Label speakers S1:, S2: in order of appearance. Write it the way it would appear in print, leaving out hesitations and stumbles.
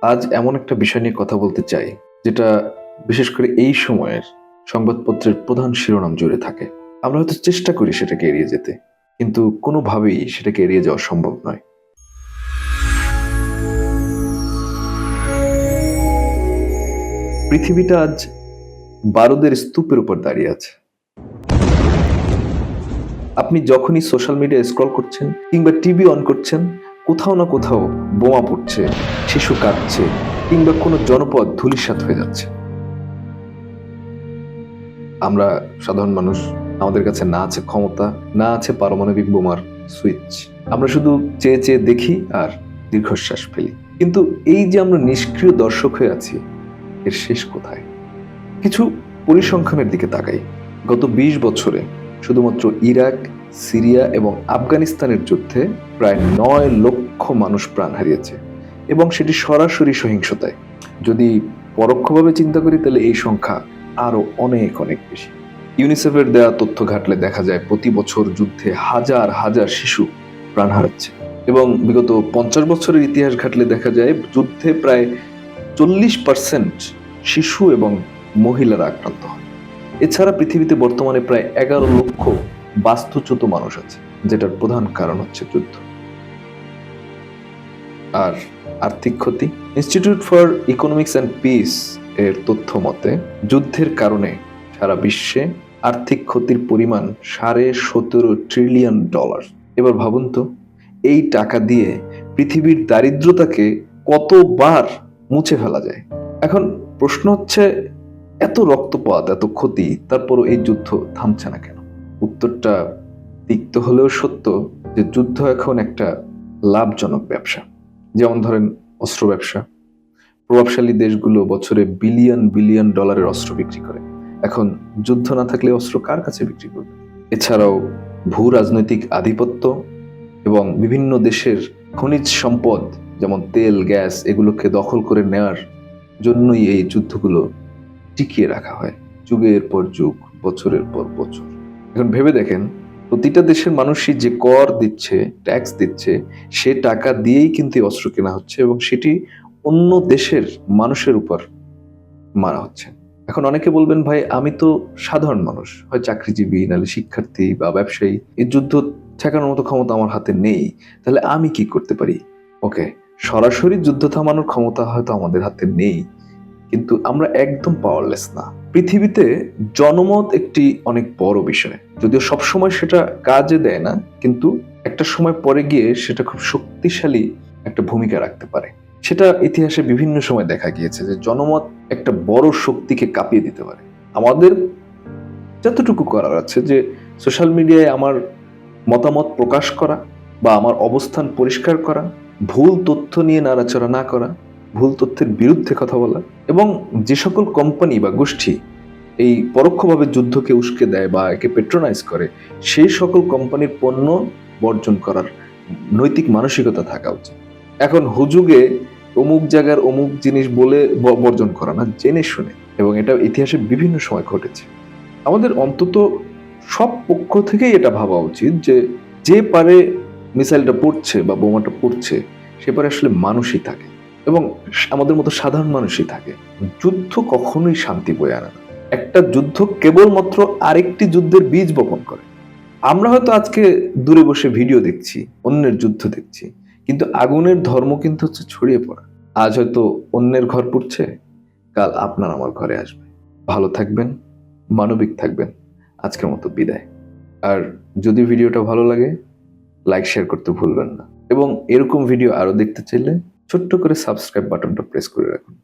S1: আজ এমন একটা বিষয় নিয়ে কথা বলতে চাই, যেটা বিশেষ করে এই সময়ের সংবাদপত্রের প্রধান শিরোনাম জুড়ে থাকে। আমরা হয়তো চেষ্টা করি সেটাকে এড়িয়ে যেতে, কিন্তু কোনোভাবেই সেটাকে এড়িয়ে যাওয়া সম্ভব নয়। পৃথিবীটা আজ বারুদের স্তূপের উপর দাঁড়িয়ে আছে। আপনি যখনই সোশ্যাল মিডিয়া স্ক্রল করছেন কিংবা টিভি অন করছেন, কোথাও না কোথাও বোমা পড়ছে, শিশু কাঁদছে, কিংবা কোনো জনপদ ধূলিসাৎ হয়ে যাচ্ছে। আমরা সাধারণ মানুষ, আমাদের কাছে না আছে ক্ষমতা, না আছে পারমাণবিক বোমার সুইচ। আমরা শুধু চেয়ে চেয়ে দেখি আর দীর্ঘশ্বাস ফেলি। কিন্তু এই যে আমরা নিষ্ক্রিয় দর্শক হয়ে আছি, এর শেষ কোথায়? কিছু পরিসংখ্যানের দিকে তাকাই। গত ২০ বছরে শুধুমাত্র ইরাক, সিরিয়া এবং আফগানিস্তানের যুদ্ধে প্রায় ৯ লক্ষ মানুষ প্রাণ হারিয়েছে, এবং সেটি সরাসরি সহিংসতায়। যদি পরোক্ষভাবে চিন্তা করি তাহলে এই সংখ্যা আরো অনেক অনেক বেশি। ইউনিসেফের দেয়া তথ্য ঘাটলে দেখা যায় প্রতি বছর যুদ্ধে হাজার হাজার শিশু প্রাণ হারাচ্ছে, এবং বিগত ৫০ বছরের ইতিহাস ঘাটলে দেখা যায় যুদ্ধে প্রায় ৪০% শিশু এবং মহিলারা আক্রান্ত হয়। এছাড়া পৃথিবীতে বর্তমানে প্রায় ১১ লক্ষ বাস্তুচ্যুত মানুষ আছে, যেটার প্রধান কারণ হচ্ছে যুদ্ধ। আর আর্থিক ক্ষতি, institute for economics and piece এর তথ্য মতে যুদ্ধের কারণে সারা বিশ্বে আর্থিক ক্ষতির পরিমাণ $17.৫ ট্রিলিয়ন। এবার ভাবুন তো, এই টাকা দিয়ে পৃথিবীর দারিদ্রতাকে কতবার মুছে ফেলা যায়। এখন প্রশ্ন হচ্ছে, এত রক্তপাত, এত ক্ষতি, তারপরও এই যুদ্ধ থামছে না কেন? উত্তরটা তিক্ত হলেও সত্য, যে যুদ্ধ এখন একটা লাভজনক ব্যবসা। যেমন ধরেন অস্ত্র ব্যবসা। প্রভাবশালী দেশগুলো বছরে বিলিয়ন বিলিয়ন ডলারের অস্ত্র বিক্রি করে। এখন যুদ্ধ না থাকলে অস্ত্র কার কাছে বিক্রি করবে? এছাড়াও ভূ রাজনৈতিক আধিপত্য এবং বিভিন্ন দেশের খনিজ সম্পদ যেমন তেল, গ্যাস, এগুলোকে দখল করে নেওয়ার জন্যই এই যুদ্ধগুলো টিকিয়ে রাখা হয় যুগের পর যুগ, বছরের পর বছর। এখন ভেবে দেখেন, প্রতিটা দেশের মানুষই যে কর দিচ্ছে, ট্যাক্স দিচ্ছে, সে টাকা দিয়েই কিন্তু অস্ত্র কেনা হচ্ছে, এবং সেটি অন্য দেশের মানুষের উপর মারা হচ্ছে। এখন অনেকে বলবেন, ভাই আমি তো সাধারণ মানুষ, হয় চাকরিজীবী, নাহলে শিক্ষার্থী বা ব্যবসায়ী, এই যুদ্ধ ঠেকানোর মতো ক্ষমতা আমার হাতে নেই, তাহলে আমি কি করতে পারি? ওকে, সরাসরি যুদ্ধ থামানোর ক্ষমতা হয়তো আমাদের হাতে নেই, কিন্তু আমরা একদম পাওয়ারলেস না। পৃথিবীতে জনমত একটি অনেক বড় বিষয়, যদিও সবসময় সেটা কাজে দেয় না, কিন্তু একটা সময় পরে গিয়ে সেটা খুব শক্তিশালী একটা ভূমিকা রাখতে পারে। সেটা ইতিহাসে বিভিন্ন সময় দেখা গিয়েছে যে জনমত একটা বড় শক্তিকে কাঁপিয়ে দিতে পারে। আমাদের যতটুকু করার আছে, যে সোশ্যাল মিডিয়ায় আমার মতামত প্রকাশ করা বা আমার অবস্থান পরিষ্কার করা, ভুল তথ্য নিয়ে নাড়াচাড়া না করা, ভুল তথ্যের বিরুদ্ধে কথা বলা, এবং যে সকল কোম্পানি বা গোষ্ঠী এই পরোক্ষভাবে যুদ্ধকে উস্কে দেয় বা একে পেট্রোনাইজ করে, সেই সকল কোম্পানির পণ্য বর্জন করার নৈতিক মানসিকতা থাকা উচিত। এখন হুজুগে অমুক জায়গার অমুক জিনিস বলে বর্জন করা না, জেনে শুনে, এবং এটা ইতিহাসে বিভিন্ন সময় ঘটেছে। আমাদের অন্তত সব পক্ষ থেকেই এটা ভাবা উচিত যে যে পারে মিসাইলটা পড়ছে বা বোমাটা পড়ছে, সে পারে আসলে মানুষই থাকে, এবং আমাদের মতো সাধারণ মানুষই থাকে। যুদ্ধ কখনোই শান্তি বয়ে আনে না। একটা যুদ্ধ কেবলমাত্র আরেকটি যুদ্ধের বীজ বপন করে। আমরা হয়তো আজকে দূরে বসে ভিডিও দেখছি, অন্যের যুদ্ধ দেখছি, কিন্তু আগুনের ধর্ম কিন্তু হচ্ছে ছড়িয়ে পড়া। আজ হয়তো অন্যের ঘর পুড়ছে, কাল আপনার আমার ঘরে আসবে। ভালো থাকবেন, মানবিক থাকবেন। আজকের মতো বিদায়। আর যদি ভিডিওটা ভালো লাগে, লাইক শেয়ার করতে ভুলবেন না, এবং এরকম ভিডিও আরো দেখতে চাইলে ছোট্ট করে সাবস্ক্রাইব বাটনটা প্রেস করে রাখুন।